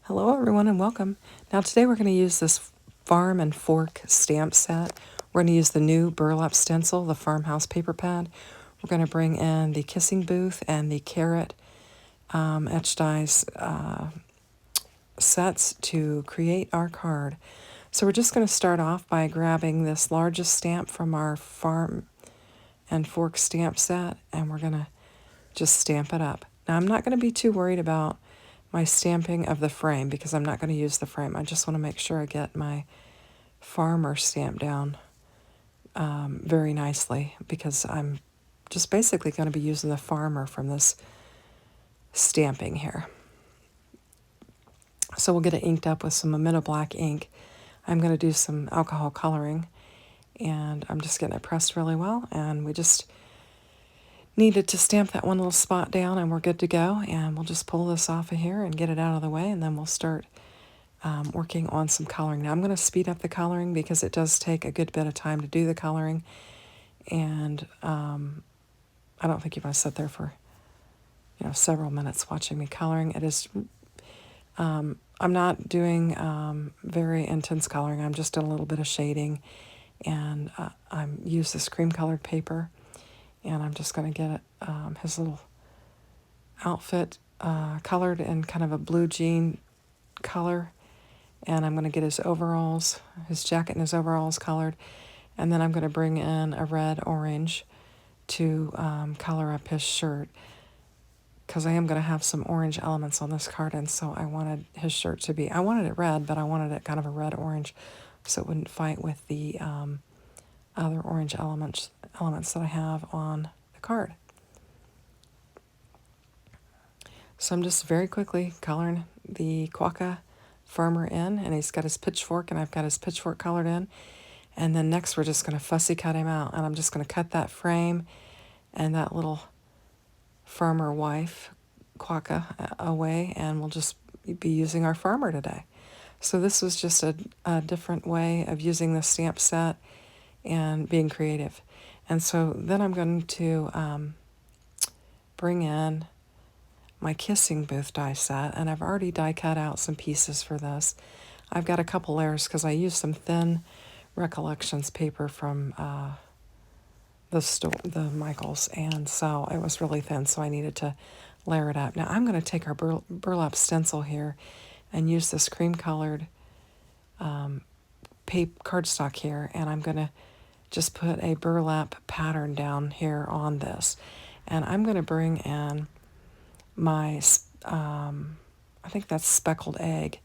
Hello everyone and welcome. Now today we're going to use this farm and fork stamp set. We're going to use the new burlap stencil, the farmhouse paper pad. We're going to bring in the kissing booth and the carrot etch dies sets to create our card. So we're just going to start off by grabbing this largest stamp from our farm and fork stamp set, and we're going to just stamp it up. Now I'm not going to be too worried about my stamping of the frame because I'm not going to use the frame. I just want to make sure I get my farmer stamp down very nicely because I'm just basically going to be using the farmer from this stamping here. So we'll get it inked up with some Amino Black ink. I'm going to do some alcohol coloring, and I'm just getting it pressed really well, and we just needed to stamp that one little spot down and we're good to go. And we'll just pull this off of here and get it out of the way, and then we'll start working on some coloring. Now I'm going to speed up the coloring because it does take a good bit of time to do the coloring, and I don't think you want to sit there for several minutes watching me coloring. It is I'm not doing very intense coloring. I'm just doing a little bit of shading, and I use this cream colored paper, and I'm just going to get his little outfit colored in kind of a blue jean color, and I'm going to get his overalls, his jacket and his overalls colored, and then I'm going to bring in a red orange to color up his shirt, because I am going to have some orange elements on this card, and so I wanted his shirt to be, I wanted it red, but I wanted it kind of a red orange so it wouldn't fight with the other orange elements that I have on the card. So I'm just very quickly coloring the Quokka farmer in, and he's got his pitchfork, and I've got his pitchfork colored in. And then next we're just going to fussy cut him out, and I'm just going to cut that frame and that little farmer wife Quokka away, and we'll just be using our farmer today. So this was just a different way of using the stamp set and being creative. And so then I'm going to bring in my kissing booth die set, and I've already die cut out some pieces for this. I've got a couple layers because I used some thin Recollections paper from the Michaels, and so it was really thin, so I needed to layer it up. Now I'm going to take our burlap stencil here and use this cream colored cardstock here, and I'm going to just put a burlap pattern down here on this, and I'm going to bring in my I think that's speckled egg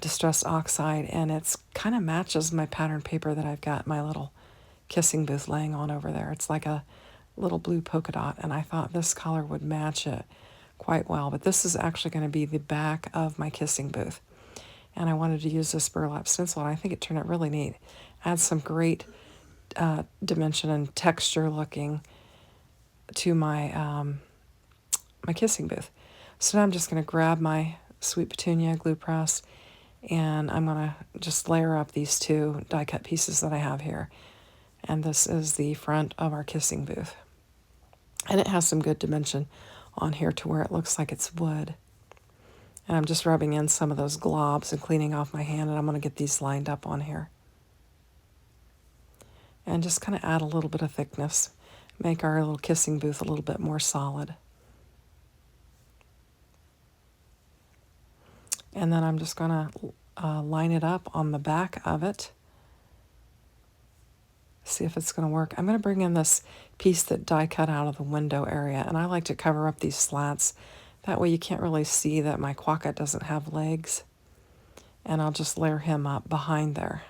distressed oxide, and it's kind of matches my pattern paper that I've got my little kissing booth laying on over there. It's like a little blue polka dot, and I thought this color would match it quite well, but this is actually going to be the back of my kissing booth, and I wanted to use this burlap stencil, and I think it turned out really neat. Adds some great dimension and texture looking to my my kissing booth. So now I'm just going to grab my Sweet Petunia glue press, and I'm going to just layer up these two die cut pieces that I have here. And this is the front of our kissing booth. And it has some good dimension on here to where it looks like it's wood. And I'm just rubbing in some of those globs and cleaning off my hand, and I'm going to get these lined up on here. And just kind of add a little bit of thickness, make our little kissing booth a little bit more solid. And then I'm just going to line it up on the back of it. See if it's going to work. I'm going to bring in this piece that die cut out of the window area, and I like to cover up these slats. That way you can't really see that my Quokka doesn't have legs. And I'll just layer him up behind there.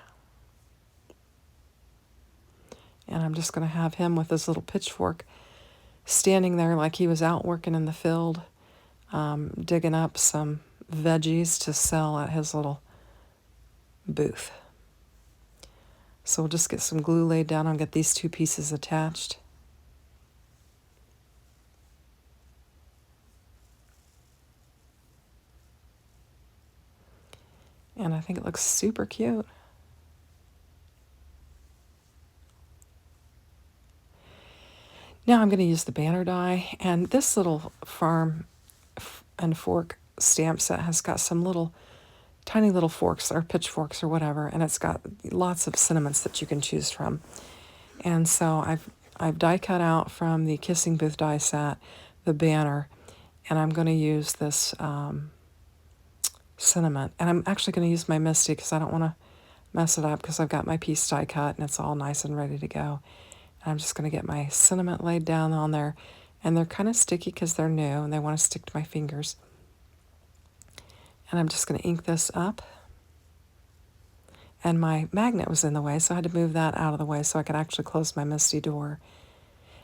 And I'm just going to have him with his little pitchfork standing there like he was out working in the field, digging up some veggies to sell at his little booth. So we'll just get some glue laid down and get these two pieces attached. And I think it looks super cute. Now I'm going to use the banner die, and this little farm and fork stamp set has got some little tiny little forks or pitchforks or whatever, and it's got lots of sentiments that you can choose from. And so I've die cut out from the Kissing Booth die set the banner, and I'm going to use this sentiment. And I'm actually going to use my Misty because I don't want to mess it up because I've got my piece die cut and it's all nice and ready to go. And I'm just going to get my sentiment laid down on there. And they're kind of sticky because they're new and they want to stick to my fingers. And I'm just going to ink this up. And my magnet was in the way, so I had to move that out of the way so I could actually close my Misty door.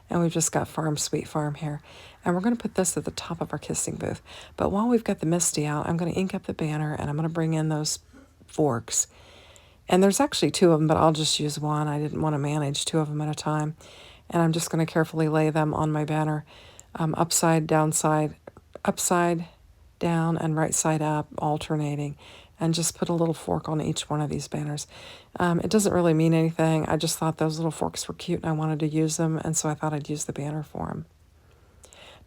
And we've just got Farm Sweet Farm here. And we're going to put this at the top of our Kissing Booth. But while we've got the Misty out, I'm going to ink up the banner, and I'm going to bring in those forks. And there's actually two of them, but I'll just use one. I didn't want to manage two of them at a time. And I'm just going to carefully lay them on my banner, upside, downside, upside down, and right side up, alternating. And just put a little fork on each one of these banners. It doesn't really mean anything. I just thought those little forks were cute and I wanted to use them, and so I thought I'd use the banner for them.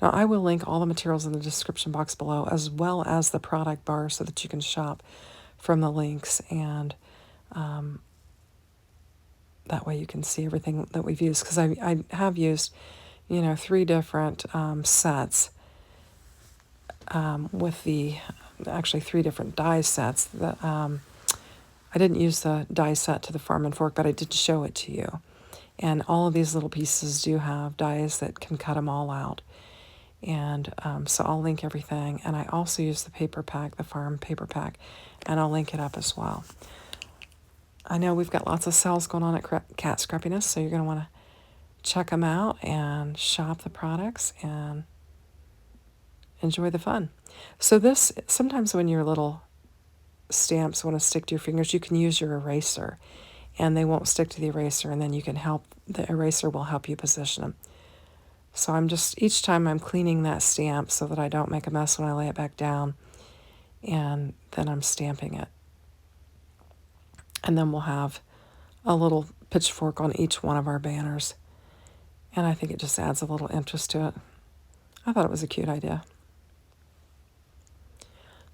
Now I will link all the materials in the description box below, as well as the product bar, so that you can shop from the links, and that way you can see everything that we've used, because I have used, 3 different sets with the, actually 3 different die sets. That I didn't use the die set to the Farm and Fork, but I did show it to you. And all of these little pieces do have dies that can cut them all out. And so I'll link everything. And I also use the paper pack, the Farm paper pack, and I'll link it up as well. I know we've got lots of sales going on at Kat Scrappiness, so you're going to want to check them out and shop the products and enjoy the fun. So this, sometimes when your little stamps want to stick to your fingers, you can use your eraser, and they won't stick to the eraser, and then you can help, the eraser will help you position them. So I'm just, each time I'm cleaning that stamp so that I don't make a mess when I lay it back down, and then I'm stamping it. And then we'll have a little pitchfork on each one of our banners. And I think it just adds a little interest to it. I thought it was a cute idea.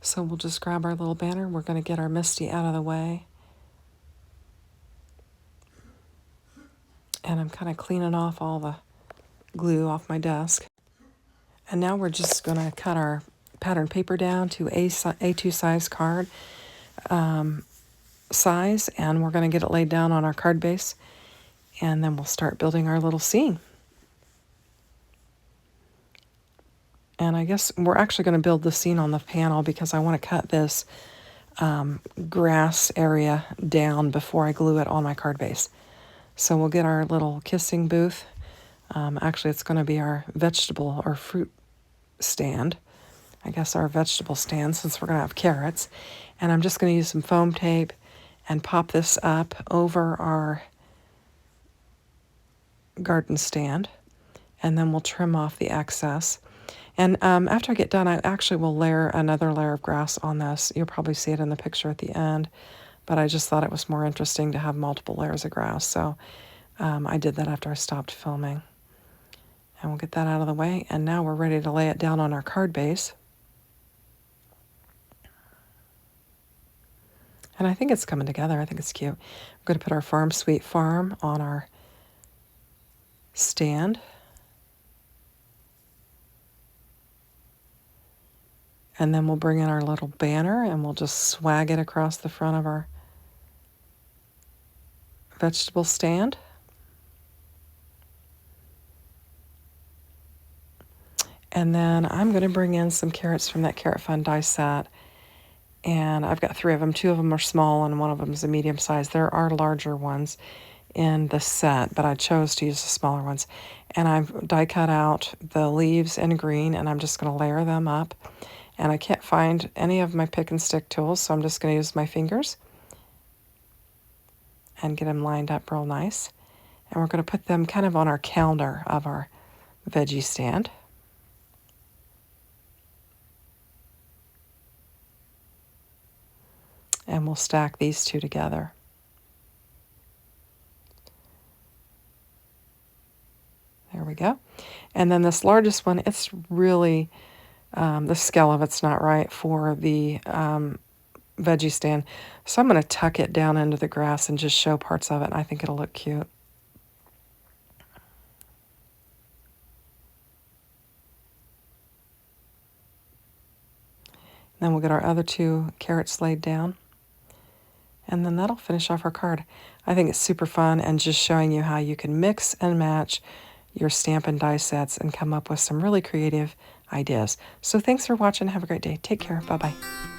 So we'll just grab our little banner. We're going to get our Misty out of the way. And I'm kind of cleaning off all the glue off my desk. And now we're just going to cut our pattern paper down to A2 size card size, and we're going to get it laid down on our card base, and then we'll start building our little scene. And I guess we're actually going to build the scene on the panel because I want to cut this grass area down before I glue it on my card base. So we'll get our little Kissing Booth. Actually, it's going to be our vegetable or fruit stand. I guess our vegetable stand, since we're going to have carrots. And I'm just going to use some foam tape and pop this up over our garden stand. And then we'll trim off the excess. And after I get done, I actually will layer another layer of grass on this. You'll probably see it in the picture at the end. But I just thought it was more interesting to have multiple layers of grass. So I did that after I stopped filming. And we'll get that out of the way. And now we're ready to lay it down on our card base. And I think it's coming together. I think it's cute. I'm going to put our Farm Sweet Farm on our stand. And then we'll bring in our little banner and we'll just swag it across the front of our vegetable stand. And then I'm going to bring in some carrots from that Carrot Fun die set. And I've got 3 of them. 2 of them are small and 1 of them is a medium size. There are larger ones in the set, but I chose to use the smaller ones. And I've die cut out the leaves in green, and I'm just going to layer them up. And I can't find any of my pick and stick tools, so I'm just going to use my fingers and get them lined up real nice. And we're going to put them kind of on our counter of our veggie stand. And we'll stack these 2 together. There we go. And then this largest one, it's really The scale of it's not right for the veggie stand. So I'm going to tuck it down into the grass and just show parts of it, and I think it'll look cute. Then we'll get our other 2 carrots laid down. And then that'll finish off our card. I think it's super fun and just showing you how you can mix and match your stamp and die sets and come up with some really creative ideas. So thanks for watching. Have a great day. Take care. Bye-bye.